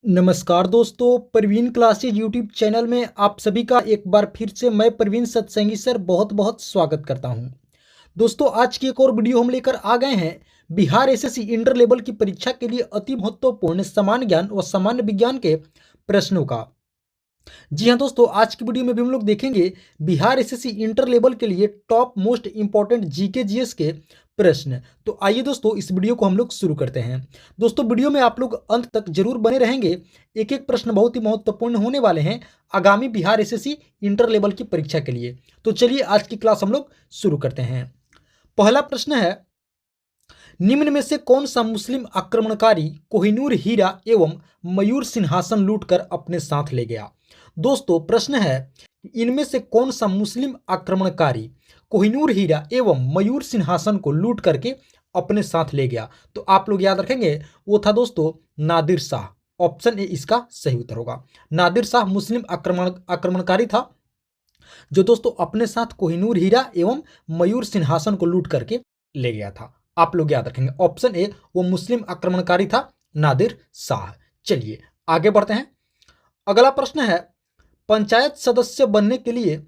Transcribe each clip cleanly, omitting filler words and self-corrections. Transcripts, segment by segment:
नमस्कार दोस्तों, Praveen classes YouTube channel में आप सभी का एक बार फिर से मैं प्रवीण सत्संगी सर बहुत बहुत स्वागत करता हूं। दोस्तों, आज की एक और वीडियो हम लेकर आ गए हैं बिहार एसएससी इंटर लेवल की परीक्षा के लिए अति महत्वपूर्ण सामान्य ज्ञान व सामान्य विज्ञान के प्रश्नों का। जी हाँ दोस्तों, आज की वीडियो में भी हम लोग देखेंगे बिहार एसएससी इंटर लेवल के लिए top most important GK GS के प्रश्न। तो आइए दोस्तों, इस वीडियो को हम लोग शुरू करते हैं। दोस्तों, वीडियो में आप लोग अंत तक जरूर बने रहेंगे। एक एक प्रश्न बहुत ही महत्वपूर्ण होने वाले हैं आगामी बिहार एसएससी इंटर लेवल की परीक्षा के लिए। तो चलिए आज की क्लास हम लोग शुरू करते हैं। पहला प्रश्न है, निम्न में से कौन सा मुस्लिम आक्रमणकारी कोहिनूर हीरा एवं मयूर सिंहासन लूटकर अपने साथ ले गया? दोस्तों, प्रश्न है, इनमें से कौन सा मुस्लिम आक्रमणकारी कोहिनूर हीरा एवं मयूर सिंहासन को लूट करके अपने साथ ले गया? तो आप लोग याद रखेंगे, वो था दोस्तों नादिर शाह। ऑप्शन ए इसका सही उत्तर होगा। नादिर शाह मुस्लिम आक्रमणकारी था जो दोस्तों अपने साथ कोहिनूर हीरा एवं मयूर सिंहासन को लूट करके ले गया था। आप लोग याद रखेंगे, ऑप्शन ए वो मुस्लिम आक्रमणकारी था नादिर शाह। चलिए आगे बढ़ते हैं। अगला प्रश्न है, पंचायत सदस्य बनने के लिए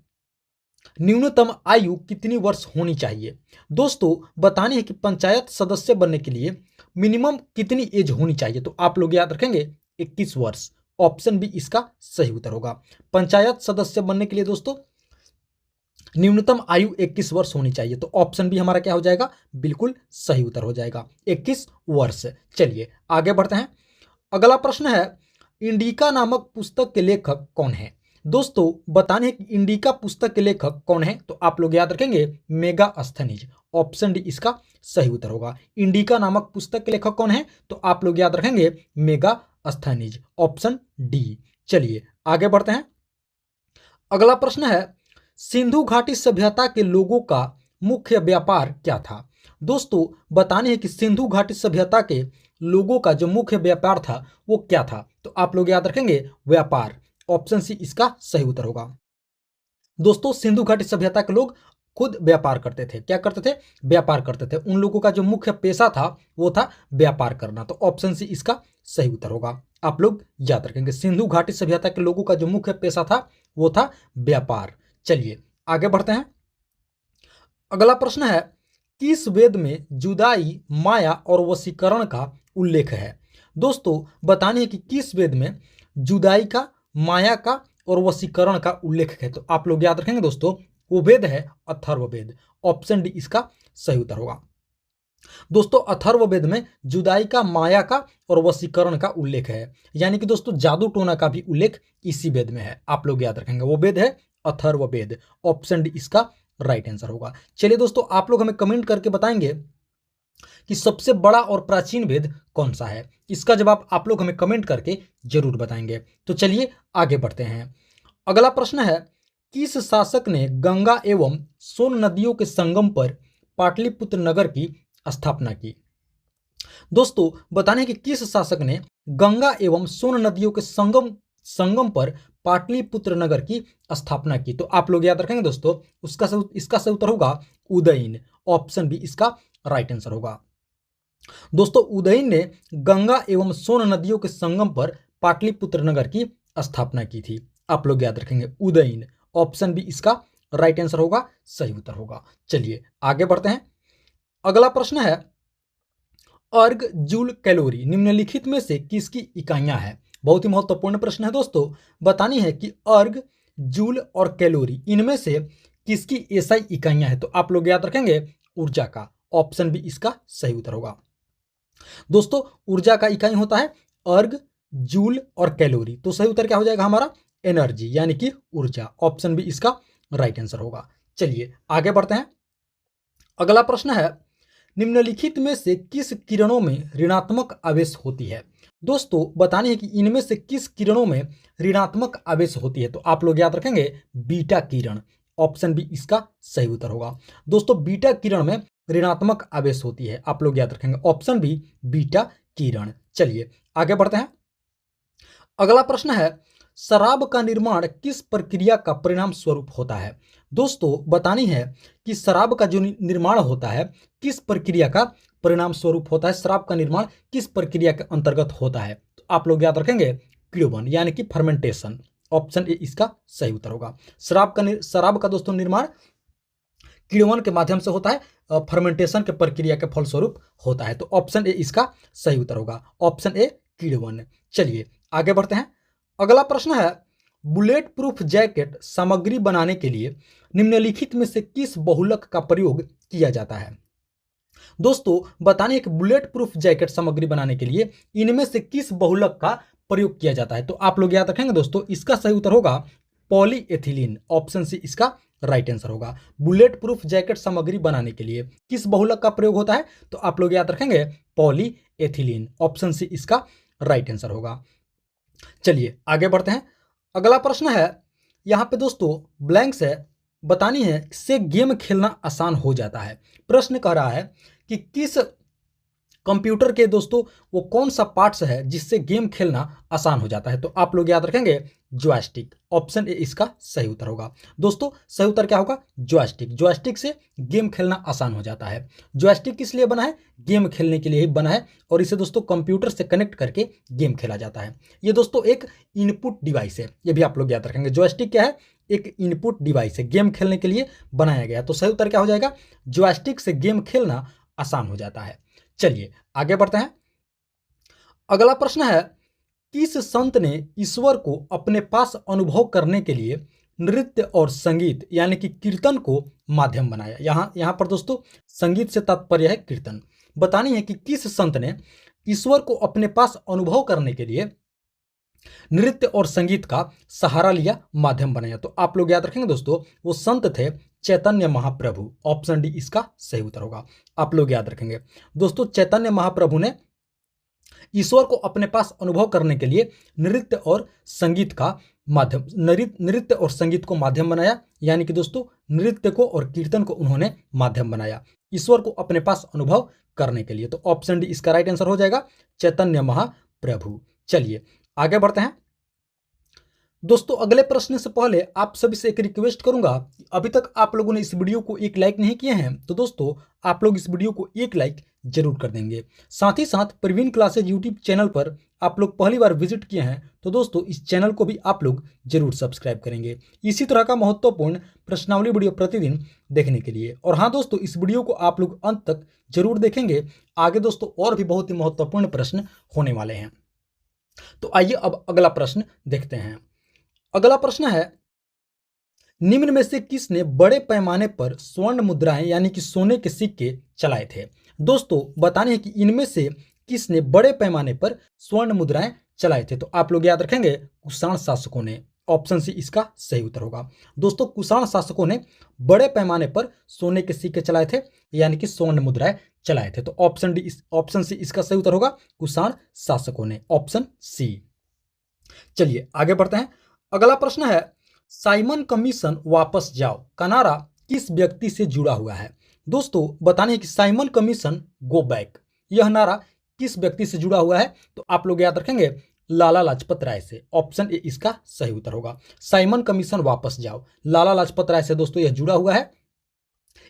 न्यूनतम आयु कितनी वर्ष होनी चाहिए? दोस्तों, बताने है कि पंचायत सदस्य बनने के लिए मिनिमम कितनी एज होनी चाहिए? तो आप लोग याद रखेंगे 21 वर्ष। ऑप्शन बी इसका सही उत्तर होगा। पंचायत सदस्य बनने के लिए दोस्तों न्यूनतम आयु 21 वर्ष होनी चाहिए। तो ऑप्शन बी हमारा क्या हो जाएगा? बिल्कुल सही उत्तर हो जाएगा, 21 वर्ष। चलिए आगे बढ़ते हैं। अगला प्रश्न है, इंडिका नामक पुस्तक के लेखक कौन है? दोस्तों, बताने हैं कि इंडिका पुस्तक के लेखक कौन है? तो आप लोग याद रखेंगे मेगास्थनीज। ऑप्शन डी इसका सही उत्तर होगा। इंडिका नामक पुस्तक के लेखक कौन है? तो आप लोग याद रखेंगे मेगास्थनीज। Option D. चलिए आगे बढ़ते हैं। अगला प्रश्न है, सिंधु घाटी सभ्यता के लोगों का मुख्य व्यापार क्या था? दोस्तों, बताने हैं कि सिंधु घाटी सभ्यता के लोगों का जो मुख्य व्यापार था वो क्या था? तो आप लोग याद रखेंगे व्यापार। ऑप्शन सी इसका सही उत्तर होगा। दोस्तों, सिंधु घाटी सभ्यता के लोग खुद व्यापार करते थे। क्या करते थे? व्यापार करते थे। उन लोगों का जो मुख्य पेशा था वो था व्यापार करना। तो ऑप्शन सी इसका सही उत्तर होगा। आप लोग याद रखेंगे, सिंधु घाटी सभ्यता के लोगों का जो मुख्य पेशा था वो था व्यापार। चलिए आगे बढ़ते हैं। अगला प्रश्न है, किस वेद में जुदाई, माया और वशीकरण का उल्लेख है? दोस्तों, बताने कि किस वेद में जुदाई का, माया का और वशीकरण का उल्लेख है? तो आप लोग याद रखेंगे दोस्तों, वो वेद है अथर्ववेद। ऑप्शन डी इसका सही उत्तर होगा। दोस्तों, अथर्ववेद में जुदाई का, माया का और वशीकरण का उल्लेख है। यानी कि दोस्तों जादू टोना का भी उल्लेख इसी वेद में है। आप लोग याद रखेंगे, वो वेद है अथर्ववेद। ऑप्शन डी इसका राइट आंसर होगा। चलिए दोस्तों, आप लोग हमें कमेंट करके बताएंगे कि सबसे बड़ा और प्राचीन वेद कौन सा है? इसका जवाब आप लोग हमें कमेंट करके जरूर बताएंगे। तो चलिए आगे बढ़ते हैं। अगला प्रश्न है, किस शासक ने गंगा एवं सोन नदियों के संगम पर पाटलिपुत्र नगर की स्थापना की? दोस्तों, बताने कि किस शासक ने गंगा एवं सोन नदियों के संगम पर पाटलिपुत्र नगर की स्थापना की? तो आप लोग याद रखेंगे दोस्तों, इसका सही उत्तर होगा उदयन। ऑप्शन बी इसका राइट आंसर होगा। दोस्तों, उदयन ने गंगा एवं सोन नदियों के संगम पर पाटलिपुत्र नगर की स्थापना की थी। आप लोग याद रखेंगे उदयन। ऑप्शन बी इसका राइट आंसर होगा, सही उत्तर होगा। चलिए आगे बढ़ते हैं। अगला प्रश्न है, अर्ग, जूल, कैलोरी निम्नलिखित में से किसकी इकाइयां हैं? बहुत ही महत्वपूर्ण प्रश्न है दोस्तों। बतानी है कि अर्ग, जूल और कैलोरी इनमें से किसकी एसआई इकाइयां हैं? तो आप लोग याद रखेंगे ऊर्जा का। ऑप्शन बी इसका सही उत्तर होगा। दोस्तों, ऊर्जा का इकाई होता है अर्ग, जूल और कैलोरी। तो सही उत्तर क्या हो जाएगा हमारा? एनर्जी, यानी कि ऊर्जा। ऑप्शन बी इसका राइट आंसर होगा। चलिए आगे बढ़ते हैं। अगला प्रश्न है, निम्नलिखित में से किस किरणों में ऋणात्मक आवेश होती है? दोस्तों, बताने है कि इनमें से किस किरणों में ऋणात्मक आवेश होती है? तो आप लोग याद रखेंगे बीटा किरण। ऑप्शन बी इसका सही उत्तर होगा। दोस्तों, बीटा किरण में ऋणात्मक आवेश होती है। आप लोग याद रखेंगे ऑप्शन बी बीटा किरण। चलिए आगे बढ़ते हैं। अगला प्रश्न है, शराब का निर्माण किस प्रक्रिया का परिणाम स्वरूप होता है? दोस्तों, बतानी है कि शराब का जो निर्माण होता है किस प्रक्रिया का परिणाम स्वरूप होता है। शराब का निर्माण किस प्रक्रिया के अंतर्गत होता है? तो आप लोग याद रखेंगे किण्वन यानी कि फर्मेंटेशन। ऑप्शन ए इसका सही उत्तर होगा। शराब का दोस्तों निर्माण किण्वन के माध्यम से होता है, फर्मेंटेशन के प्रक्रिया के फलस्वरूप होता है। तो ऑप्शन ए इसका सही उत्तर होगा, ऑप्शन ए किण्वन। चलिए आगे बढ़ते हैं। अगला प्रश्न है, बुलेट प्रूफ जैकेट सामग्री बनाने के लिए निम्नलिखित में से किस बहुलक का प्रयोग किया जाता है? दोस्तों बताने कि बुलेट प्रूफ जैकेट सामग्री बनाने के लिए इनमें से किस बहुलक का प्रयोग किया जाता है? तो आप लोग याद रखेंगे दोस्तों, इसका सही उत्तर होगा पॉलीएथिलीन। ऑप्शन सी इसका राइट आंसर होगा। बुलेट प्रूफ जैकेट सामग्री बनाने के लिए किस बहुलक का प्रयोग होता है? तो आप लोग याद रखेंगे पॉलीएथिलीन। ऑप्शन सी इसका राइट आंसर होगा। चलिए आगे बढ़ते हैं। अगला प्रश्न है, यहाँ पे दोस्तों ब्लैंक्स है, बतानी है से गेम खेलना आसान हो जाता है। प्रश्न कह रहा है कि किस कंप्यूटर के दोस्तों वो कौन सा पार्ट्स है जिससे गेम खेलना आसान हो जाता है? तो आप लोग याद रखेंगे जॉयस्टिक। ऑप्शन ए इसका सही उत्तर होगा। दोस्तों सही उत्तर क्या होगा? जॉयस्टिक। जॉयस्टिक से गेम खेलना आसान हो जाता है। जॉयस्टिक किस लिए बना है? गेम खेलने के लिए ही बना है, और इसे दोस्तों कंप्यूटर से कनेक्ट करके गेम खेला जाता है। ये दोस्तों एक इनपुट डिवाइस है, ये भी आप लोग याद रखेंगे। जॉयस्टिक क्या है? एक इनपुट डिवाइस है, गेम खेलने के लिए बनाया गया। तो सही उत्तर क्या हो जाएगा? जॉयस्टिक से गेम खेलना आसान हो जाता है। चलिए आगे बढ़ते हैं। अगला प्रश्न है, किस संत ने ईश्वर को अपने पास अनुभव करने के लिए नृत्य और संगीत यानी कि कीर्तन को माध्यम बनाया? यहां पर दोस्तों संगीत से तात्पर्य है कीर्तन। बतानी है कि किस संत ने ईश्वर को अपने पास अनुभव करने के लिए नृत्य और संगीत का सहारा लिया, माध्यम बनाया? तो आप लोग याद रखेंगे दोस्तों, वो संत थे चैतन्य महाप्रभु। ऑप्शन डी इसका सही उत्तर होगा। आप लोग याद रखेंगे दोस्तों, चैतन्य महाप्रभु ने ईश्वर को अपने पास अनुभव करने के लिए नृत्य और संगीत का माध्यम नृत्य और संगीत को माध्यम बनाया, यानी कि दोस्तों नृत्य को और कीर्तन को उन्होंने माध्यम बनाया ईश्वर को अपने पास अनुभव करने के लिए। तो ऑप्शन डी इसका राइट आंसर हो जाएगा, चैतन्य महाप्रभु। चलिए आगे बढ़ते हैं। दोस्तों अगले प्रश्न से पहले आप सभी से एक रिक्वेस्ट करूंगा, अभी तक आप लोगों ने इस वीडियो को एक लाइक नहीं किए हैं तो दोस्तों आप लोग इस वीडियो को एक लाइक जरूर कर देंगे। साथ ही साथ प्रवीण क्लासेज यूट्यूब चैनल पर आप लोग पहली बार विजिट किए हैं तो दोस्तों इस चैनल को भी आप लोग जरूर सब्सक्राइब करेंगे, इसी तरह का महत्वपूर्ण प्रश्नावली वीडियो प्रतिदिन देखने के लिए। और हाँ दोस्तों, इस वीडियो को आप लोग अंत तक जरूर देखेंगे, आगे दोस्तों और भी बहुत ही महत्वपूर्ण प्रश्न होने वाले हैं। तो आइए अब अगला प्रश्न देखते हैं। अगला प्रश्न है, निम्न में से किसने बड़े पैमाने पर स्वर्ण मुद्राएं यानी कि सोने के सिक्के चलाए थे? दोस्तों बताने है कि इनमें से किसने बड़े पैमाने पर स्वर्ण मुद्राएं चलाए थे? तो आप लोग याद रखेंगे कुषाण शासकों ने। ऑप्शन सी इसका सही उत्तर होगा। दोस्तों कुषाण शासकों ने बड़े पैमाने पर सोने के सिक्के चलाए थे, यानी कि स्वर्ण मुद्राएं चलाए थे। तो ऑप्शन सी इसका सही उत्तर होगा, कुषाण शासकों ने। Option C. चलिए आगे बढ़ते हैं। अगला प्रश्न है, साइमन कमीशन वापस जाओ का नारा किस व्यक्ति से जुड़ा हुआ है? दोस्तों बताने कि साइमन कमीशन गो बैक, यह नारा किस व्यक्ति से जुड़ा हुआ है? तो आप लोग याद रखेंगे लाला लाजपत राय से। ऑप्शन ए इसका सही उत्तर होगा। साइमन कमीशन वापस जाओ, लाला लाजपत राय से दोस्तों यह जुड़ा हुआ है।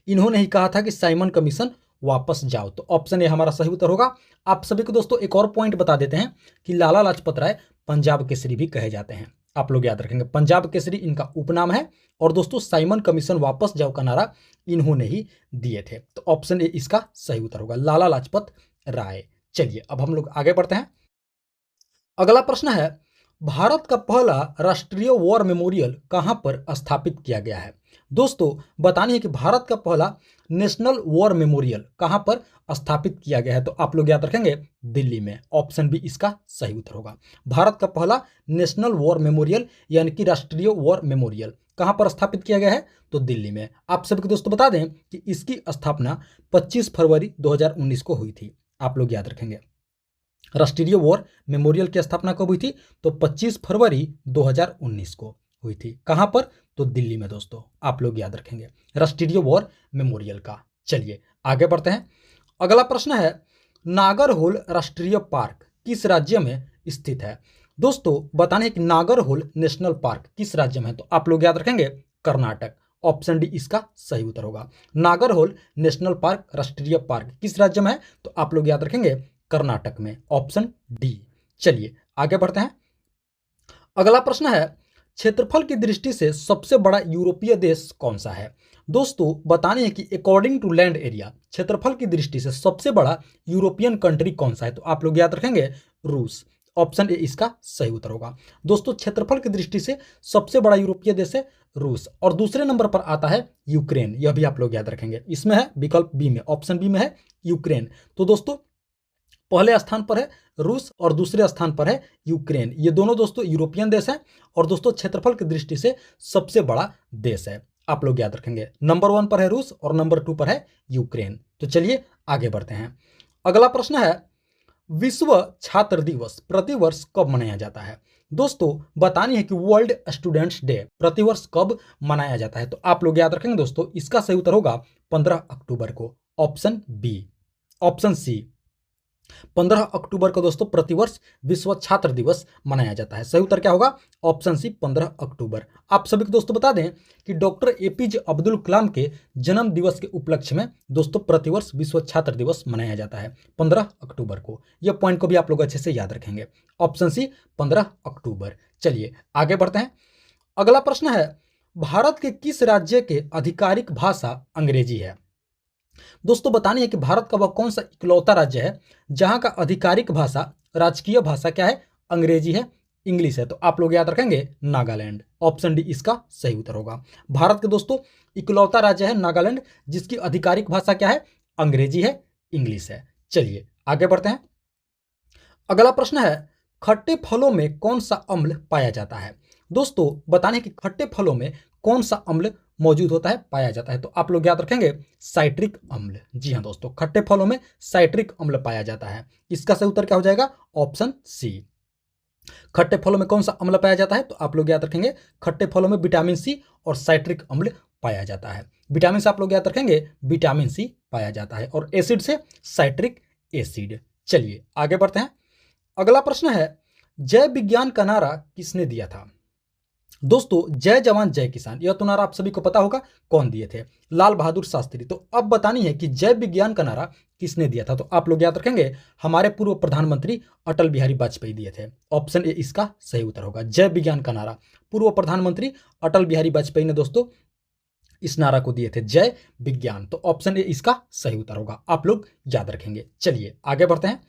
इन्होंने ही कहा था कि साइमन कमीशन वापस जाओ। तो ऑप्शन ए हमारा सही उत्तर होगा। आप सभी को दोस्तों एक और पॉइंट बता देते हैं कि लाला लाजपत राय पंजाब केसरी भी कहे जाते हैं, आप लोग याद रखेंगे। पंजाब केसरी इनका उपनाम है। और दोस्तों साइमन कमीशन वापस जाओ का नारा इन्होंने ही दिए थे। तो ऑप्शन ए इसका सही उत्तर होगा, लाला लाजपत राय। चलिए अब हम लोग आगे बढ़ते हैं। अगला प्रश्न है, भारत का पहला राष्ट्रीय वॉर मेमोरियल कहां पर स्थापित किया गया है? दोस्तों बतानी है कि भारत का पहला नेशनल वॉर मेमोरियल कहां पर स्थापित किया गया है? तो आप लोग याद रखेंगे दिल्ली में। ऑप्शन बी इसका सही उत्तर होगा। भारत का पहला नेशनल वॉर मेमोरियल यानी कि राष्ट्रीय वॉर मेमोरियल कहां पर स्थापित किया गया है? तो दिल्ली में। आप सबको दोस्तों बता दें कि इसकी स्थापना 25 फरवरी 2019 को हुई थी, आप लोग याद रखेंगे। राष्ट्रीय वॉर मेमोरियल की स्थापना कब हुई थी? तो 25 फरवरी 2019 को हुई थी। कहां पर? तो दिल्ली में दोस्तों, आप लोग याद रखेंगे राष्ट्रीय वॉर मेमोरियल का। चलिए आगे बढ़ते हैं। अगला प्रश्न है, नागरहोल राष्ट्रीय पार्क किस राज्य में स्थित है? दोस्तों बताने है कि नागरहोल नेशनल पार्क किस राज्य में है? तो आप लोग याद रखेंगे कर्नाटक। ऑप्शन डी इसका सही उत्तर होगा। नागरहोल नेशनल पार्क राष्ट्रीय पार्क किस राज्य में है? तो आप लोग याद रखेंगे कर्नाटक में। Option D. चलिए आगे बढ़ते हैं। अगला प्रश्न है, क्षेत्रफल की दृष्टि से सबसे बड़ा यूरोपीय देश कौन सा है? दोस्तों बताने है कि अकॉर्डिंग टू लैंड एरिया क्षेत्रफल की दृष्टि से सबसे बड़ा यूरोपियन कंट्री कौन सा है? तो आप लोग याद रखेंगे रूस। ऑप्शन ए इसका सही उत्तर होगा। दोस्तों क्षेत्रफल की दृष्टि से सबसे बड़ा यूरोपीय देश है रूस, और दूसरे नंबर पर आता है यूक्रेन। यह भी आप लोग याद रखेंगे। इसमें है विकल्प बी में, ऑप्शन बी में है यूक्रेन। तो दोस्तों पहले स्थान पर है रूस और दूसरे स्थान पर है यूक्रेन। ये दोनों दोस्तों यूरोपियन देश हैं और दोस्तों क्षेत्रफल की दृष्टि से सबसे बड़ा देश है। आप लोग याद रखेंगे। नंबर 1 पर है रूस और नंबर 2 पर है यूक्रेन। तो चलिए आगे बढ़ते हैं। अगला प्रश्न है, विश्व छात्र दिवस प्रतिवर्ष कब मनाया जाता है? दोस्तों बतानी है कि वर्ल्ड स्टूडेंट्स डे प्रतिवर्ष कब मनाया जाता है? तो आप लोग याद रखेंगे दोस्तों, इसका सही उत्तर होगा 15 अक्टूबर को। ऑप्शन बी, ऑप्शन सी 15 अक्टूबर को दोस्तों प्रतिवर्ष विश्व छात्र दिवस मनाया जाता है। सही उत्तर क्या होगा? ऑप्शन सी 15 अक्टूबर। आप सभी को दोस्तों बता दें कि डॉक्टर एपीजे अब्दुल कलाम के जन्म दिवस के उपलक्ष्य में दोस्तों प्रतिवर्ष विश्व छात्र दिवस मनाया जाता है 15 अक्टूबर को। यह पॉइंट को भी आप लोग अच्छे से याद रखेंगे। ऑप्शन सी 15 अक्टूबर। चलिए आगे बढ़ते हैं। अगला प्रश्न है, भारत के किस राज्य के आधिकारिक भाषा अंग्रेजी है? दोस्तों बतानी है कि भारत का वह कौन सा इकलौता राज्य है जहां का आधिकारिक भाषा, राजकीय भाषा क्या है? अंग्रेजी है, इंग्लिश है। तो आप लोग याद रखेंगे नागालैंड। ऑप्शन डी इसका सही उत्तर होगा। भारत के दोस्तों इकलौता राज्य है नागालैंड जिसकी आधिकारिक भाषा क्या है? अंग्रेजी है, इंग्लिश है। चलिए आगे बढ़ते हैं। अगला प्रश्न है, खट्टे फलों में कौन सा अम्ल पाया जाता है? दोस्तों बताने कि खट्टे फलों में कौन सा अम्ल मौजूद होता है, पाया जाता है? तो आप लोग याद रखेंगे साइट्रिक अम्ल। जी हाँ दोस्तों, खट्टे फलों में साइट्रिक अम्ल पाया जाता है। इसका सही उत्तर क्या हो जाएगा? Option C. खट्टे फलों में कौन सा अम्ल पाया जाता है? तो आप लोग याद रखेंगे खट्टे फलों में विटामिन सी और साइट्रिक अम्ल पाया जाता है। विटामिन से आप लोग याद रखेंगे विटामिन सी पाया जाता है और एसिड से साइट्रिक एसिड। चलिए आगे बढ़ते हैं। अगला प्रश्न है, जय विज्ञान का नारा किसने दिया था? दोस्तों जय जवान जय किसान यह तो नारा आप सभी को पता होगा कौन दिए थे? लाल बहादुर शास्त्री। तो अब बतानी है कि जय विज्ञान का नारा किसने दिया था? तो आप लोग याद रखेंगे हमारे पूर्व प्रधानमंत्री अटल बिहारी वाजपेयी दिए थे। ऑप्शन ए इसका सही उत्तर होगा। जय विज्ञान का नारा पूर्व प्रधानमंत्री अटल बिहारी वाजपेयी ने दोस्तों इस नारा को दिए थे, जय विज्ञान। तो ऑप्शन ए इसका सही उत्तर होगा। आप लोग याद रखेंगे। चलिए आगे बढ़ते हैं।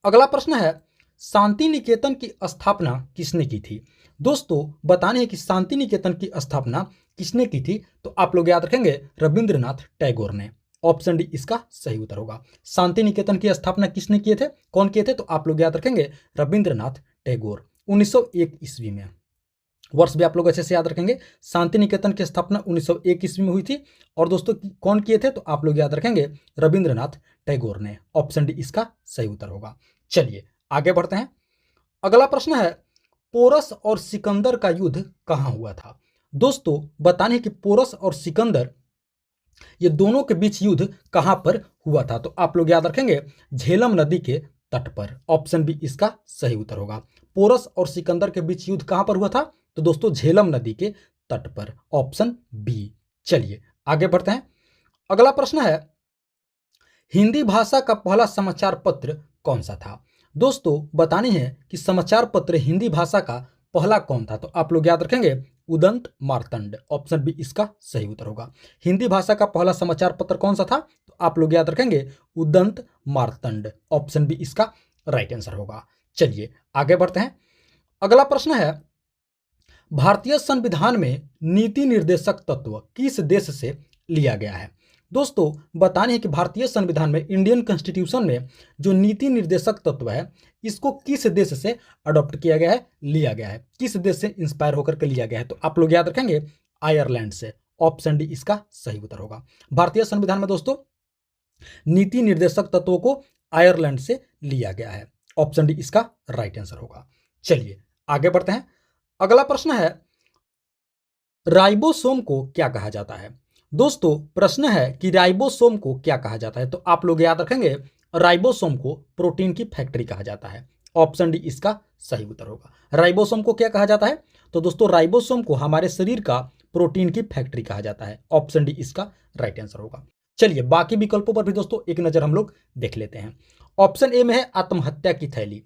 अगला प्रश्न है, शांति निकेतन की स्थापना किसने की थी? दोस्तों बताने है कि शांति निकेतन की स्थापना किसने की थी? तो आप लोग याद रखेंगे रविंद्रनाथ टैगोर ने। ऑप्शन डी इसका सही उत्तर होगा। शांति निकेतन की स्थापना किसने किए थे, कौन किए थे? तो आप लोग याद रखेंगे रविंद्रनाथ टैगोर 1901 ईस्वी में। वर्ष भी आप लोग अच्छे से याद रखेंगे। शांति निकेतन की स्थापना 1901 ईस्वी में हुई थी और दोस्तों कौन किए थे? तो आप लोग याद रखेंगे रविंद्रनाथ टैगोर ने। ऑप्शन डी इसका सही उत्तर होगा। चलिए आगे बढ़ते हैं। अगला प्रश्न है, पोरस और सिकंदर का युद्ध कहां हुआ था? दोस्तों बताने कि पोरस और सिकंदर ये दोनों के बीच युद्ध कहां पर हुआ था? तो आप लोग याद रखेंगे झेलम नदी के तट पर। ऑप्शन बी इसका सही उत्तर होगा। पोरस और सिकंदर के बीच युद्ध कहां पर हुआ था? तो दोस्तों झेलम नदी के तट पर। Option B. चलिए आगे बढ़ते हैं। अगला प्रश्न है, हिंदी भाषा का पहला समाचार पत्र कौन सा था? दोस्तों बताने हैं कि समाचार पत्र हिंदी भाषा का पहला कौन था? तो आप लोग याद रखेंगे उदंत मार्तंड। ऑप्शन बी इसका सही उत्तर होगा। हिंदी भाषा का पहला समाचार पत्र कौन सा था? तो आप लोग याद रखेंगे उदंत मार्तंड। ऑप्शन बी इसका राइट आंसर होगा। चलिए आगे बढ़ते हैं। अगला प्रश्न है, भारतीय संविधान में नीति निर्देशक तत्व किस देश से लिया गया है? दोस्तों बताने है कि भारतीय संविधान में, इंडियन कॉन्स्टिट्यूशन में जो नीति निर्देशक तत्व है इसको किस देश से अडॉप्ट किया गया है, लिया गया है? किस देश से इंस्पायर होकर के लिया गया है? तो आप लोग याद रखेंगे आयरलैंड से। ऑप्शन डी इसका सही उत्तर होगा। भारतीय संविधान में दोस्तों नीति निर्देशक तत्वों को आयरलैंड से लिया गया है। ऑप्शन डी इसका राइट आंसर होगा। चलिए आगे बढ़ते हैं। अगला प्रश्न है, राइबोसोम को क्या कहा जाता है? दोस्तों प्रश्न है कि राइबोसोम को क्या कहा जाता है? तो आप लोग याद रखेंगे राइबोसोम को प्रोटीन की फैक्ट्री कहा जाता है। ऑप्शन डी इसका सही उत्तर होगा। राइबोसोम को क्या कहा जाता है? तो दोस्तों राइबोसोम को हमारे शरीर का प्रोटीन की फैक्ट्री कहा जाता है। ऑप्शन डी इसका राइट आंसर होगा। चलिए बाकी विकल्पों पर भी दोस्तों एक नजर हम लोग देख लेते हैं। ऑप्शन ए में है आत्महत्या की थैली।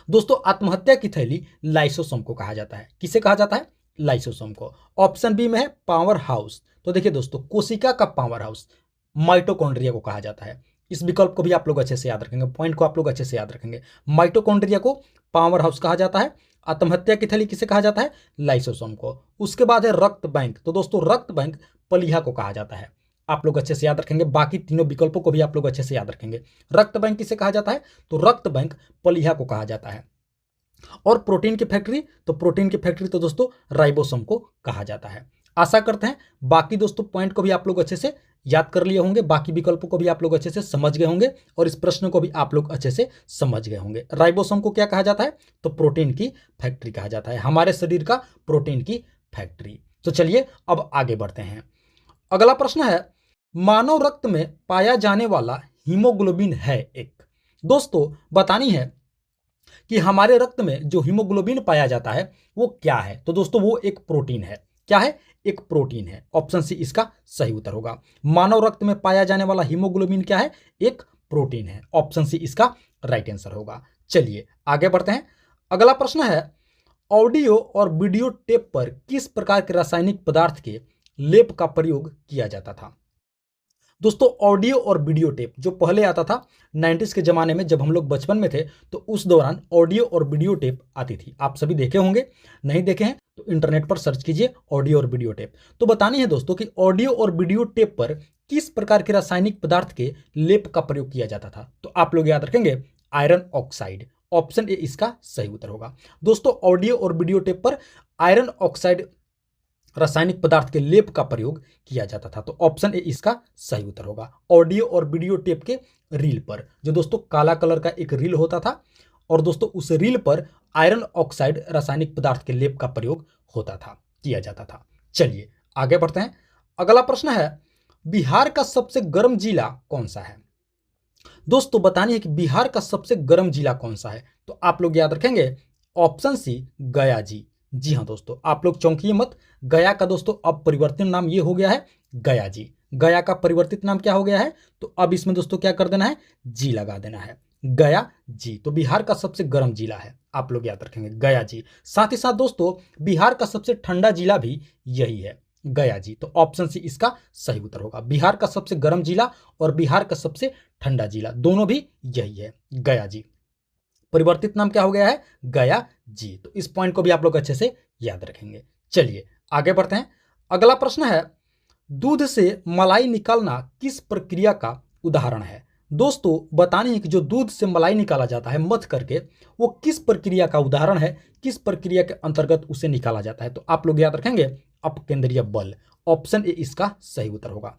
दोस्तों आत्महत्या की थैली लाइसोसोम को कहा जाता है। किसे कहा जाता है? लाइसोसोम को। ऑप्शन बी में है पावर हाउस। तो देखिए दोस्तों, कोशिका का पावर हाउस माइटोकॉन्ड्रिया को कहा जाता है। इस विकल्प को भी आप लोग अच्छे से याद रखेंगे, पॉइंट को आप लोग अच्छे से याद रखेंगे। माइटोकॉन्ड्रिया को पावर हाउस कहा जाता है। आत्महत्या की थैली किसे कहा जाता है? लाइसोसोम को। उसके बाद है रक्त बैंक। तो दोस्तों रक्त बैंक प्लीहा को कहा जाता है। आप लोग अच्छे से याद रखेंगे, बाकी तीनों विकल्पों को भी आप लोग अच्छे से याद रखेंगे। रक्त बैंक किसे कहा जाता है? तो रक्त बैंक प्लीहा को कहा जाता है। और प्रोटीन की फैक्ट्री, तो प्रोटीन की फैक्ट्री तो दोस्तों राइबोसोम को कहा जाता है। आशा करते हैं बाकी दोस्तों पॉइंट को भी आप लोग अच्छे से याद कर लिए होंगे, बाकी विकल्पों को भी आप लोग अच्छे से समझ गए होंगे और इस प्रश्न को भी आप लोग अच्छे से समझ गए होंगे। राइबोसोम को क्या कहा जाता है? तो प्रोटीन की फैक्ट्री कहा जाता है, हमारे शरीर का प्रोटीन की फैक्ट्री। तो चलिए अब आगे बढ़ते हैं। अगला प्रश्न है, मानव रक्त में पाया जाने वाला हीमोग्लोबिन है एक। दोस्तों बतानी है कि हमारे रक्त में जो हीमोग्लोबिन पाया जाता है वो क्या है? तो दोस्तों वो एक प्रोटीन है। क्या है? एक प्रोटीन है। ऑप्शन सी इसका सही उत्तर होगा। मानव रक्त में पाया जाने वाला हीमोग्लोबिन क्या है? एक प्रोटीन है। ऑप्शन सी इसका राइट आंसर होगा। चलिए आगे बढ़ते हैं। अगला प्रश्न है, ऑडियो और वीडियो टेप पर किस प्रकार के रासायनिक पदार्थ के लेप का प्रयोग किया जाता था? दोस्तों ऑडियो और वीडियो टेप जो पहले आता था 90s के ज़माने में, जब हम लोग बचपन में थे तो उस दौरान ऑडियो और वीडियो टेप आती थी। आप सभी देखे होंगे, नहीं देखे हैं तो इंटरनेट पर सर्च कीजिए ऑडियो और वीडियो टेप। तो बतानी है दोस्तों कि ऑडियो और वीडियो टेप पर किस प्रकार के रासायनिक पदार्थ के लेप का प्रयोग किया जाता था? तो आप लोग याद रखेंगे आयरन ऑक्साइड। ऑप्शन ए इसका सही उत्तर होगा। दोस्तों ऑडियो और वीडियो टेप पर आयरन ऑक्साइड रासायनिक पदार्थ के लेप का प्रयोग किया जाता था। तो ऑप्शन ए इसका सही उत्तर होगा। ऑडियो और वीडियो टेप के रील पर, जो दोस्तों काला कलर का एक रील होता था और दोस्तों उस रील पर आयरन ऑक्साइड रासायनिक पदार्थ के लेप का प्रयोग होता था, किया जाता था। चलिए आगे बढ़ते हैं। अगला प्रश्न है, बिहार का सबसे गर्म जिला कौन सा है? दोस्तों बतानी है कि बिहार का सबसे गर्म जिला कौन सा है? तो आप लोग याद रखेंगे ऑप्शन सी गया जी। जी हाँ दोस्तों, आप लोग चौंकिए मत। गया का दोस्तों अब परिवर्तित नाम ये हो गया है गया जी। गया का परिवर्तित नाम क्या हो गया है? तो अब इसमें दोस्तों क्या कर देना है? जी लगा देना है, गया जी। तो बिहार का सबसे गर्म जिला है, आप लोग याद रखेंगे गया जी। साथ ही साथ दोस्तों बिहार का सबसे ठंडा जिला भी यही है, गया जी। तो ऑप्शन सी इसका सही उत्तर होगा। बिहार का सबसे गर्म जिला और बिहार का सबसे ठंडा जिला दोनों भी यही है, गया जी। परिवर्तित नाम क्या हो गया है? गया जी। तो इस पॉइंट को भी आप लोग अच्छे से याद रखेंगे। चलिए आगे बढ़ते हैं। अगला प्रश्न है, दूध से मलाई निकालना किस प्रक्रिया का उदाहरण है? दोस्तों बतानी है कि जो दूध से मलाई निकाला जाता है मथ करके, वो किस प्रक्रिया का उदाहरण है, किस प्रक्रिया के अंतर्गत उसे निकाला जाता है? तो आप लोग याद रखेंगे अपकेंद्रीय बल। ऑप्शन ए इसका सही उत्तर होगा।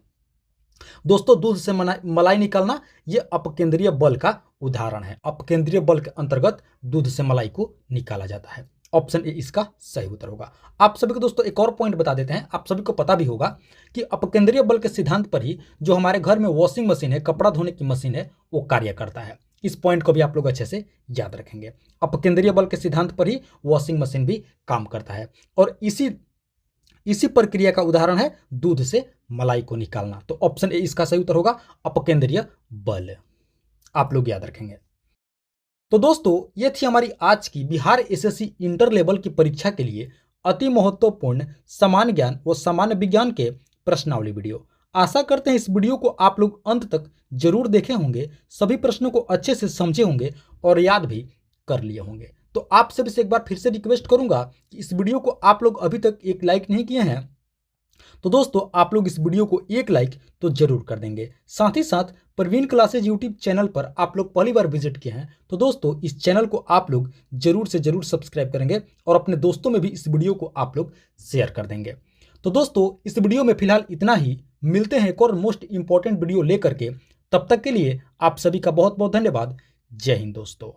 दोस्तों दूध से मलाई निकालना यह अपकेंद्रीय बल का उदाहरण है। अपकेंद्रीय बल के अंतर्गत दूध से मलाई को निकाला जाता है। ऑप्शन ए इसका सही उत्तर होगा। आप सभी को दोस्तों एक और पॉइंट बता देते हैं, आप सभी को पता भी होगा कि अपकेंद्रीय बल के सिद्धांत पर ही जो हमारे घर में वॉशिंग मशीन है, कपड़ा धोने की मशीन है, वो कार्य करता है। इस पॉइंट को भी आप लोग अच्छे से याद रखेंगे। अपकेंद्रीय बल के सिद्धांत पर ही वॉशिंग मशीन भी काम करता है और इसी प्रक्रिया का उदाहरण है दूध से मलाई को निकालना। तो ऑप्शन ए इसका सही उत्तर होगा, अपकेंद्रीय बल। आप लोग याद रखेंगे। तो दोस्तों ये थी हमारी आज की बिहार एसएससी इंटर लेवल की परीक्षा के लिए अति महत्वपूर्ण सामान्य ज्ञान व सामान्य विज्ञान के प्रश्नावली वीडियो। आशा करते हैं इस वीडियो को आप लोग अंत तक जरूर देखे होंगे, सभी प्रश्नों को अच्छे से समझे होंगे और याद भी कर लिए होंगे। तो आप सभी से एक बार फिर से रिक्वेस्ट करूंगा कि इस वीडियो को आप लोग अभी तक एक लाइक नहीं किए हैं तो दोस्तों आप लोग इस वीडियो को एक लाइक तो जरूर कर देंगे। साथ ही साथ प्रवीण क्लासेज यूट्यूब चैनल पर आप लोग पहली बार विजिट किए हैं तो दोस्तों इस चैनल को आप लोग जरूर से जरूर सब्सक्राइब करेंगे और अपने दोस्तों में भी इस वीडियो को आप लोग शेयर कर देंगे। तो दोस्तों इस वीडियो में फिलहाल इतना ही, मिलते हैं एक और मोस्ट इंपॉर्टेंट वीडियो लेकर के। तब तक के लिए आप सभी का बहुत बहुत धन्यवाद। जय हिंद दोस्तों।